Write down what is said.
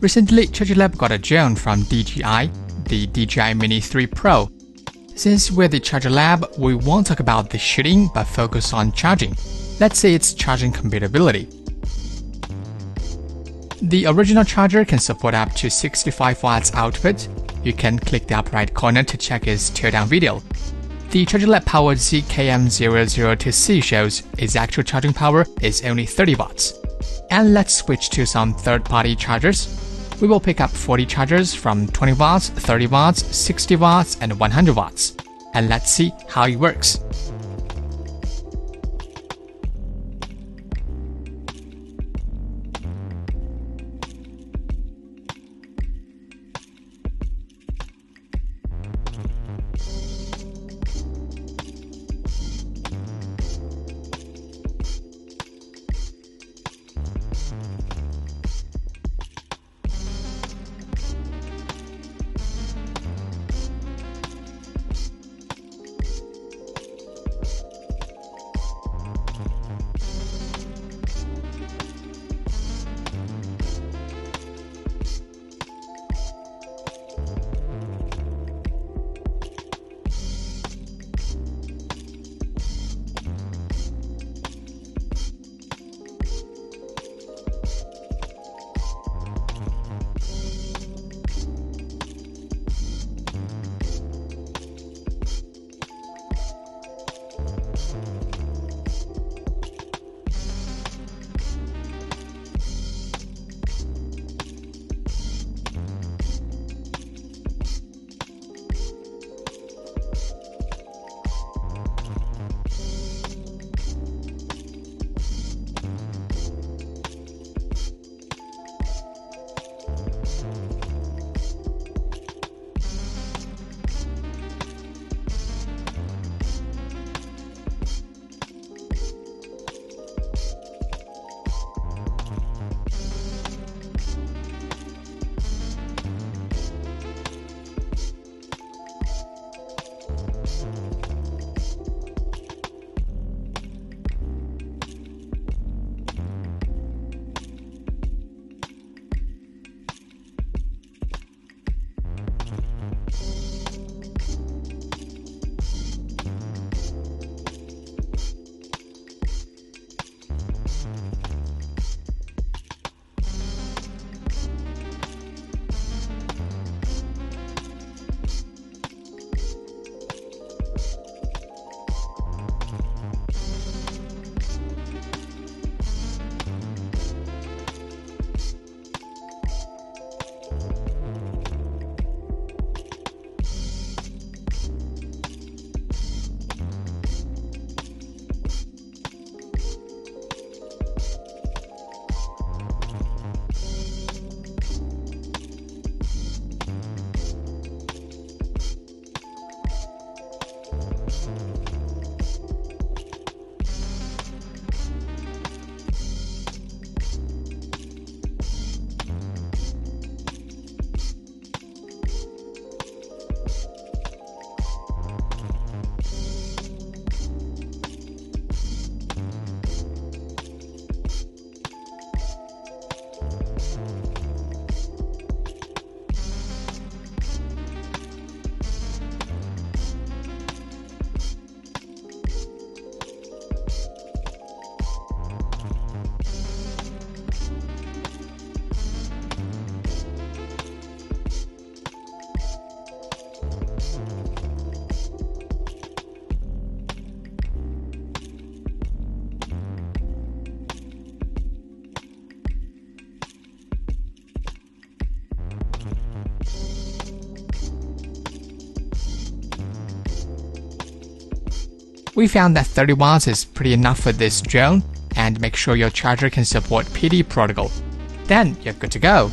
Recently, ChargerLAB got a drone from DJI, the DJI Mini 3 Pro. Since we're the ChargerLAB, we won't talk about the shooting but focus on charging. Let's say it's charging compatibility. The original charger can support up to 65 watts output. You can click the upper right corner to check its teardown video. The ChargerLAB powered ZKM002C shows its actual charging power is only 30 watts. And let's switch to some third-party chargers. We will pick up 40 chargers from 20 watts, 30 watts, 60 watts, and 100 watts. And let's see how it works. We found that 30 watts is pretty enough for this drone, and make sure your charger can support PD protocol. Then you're good to go.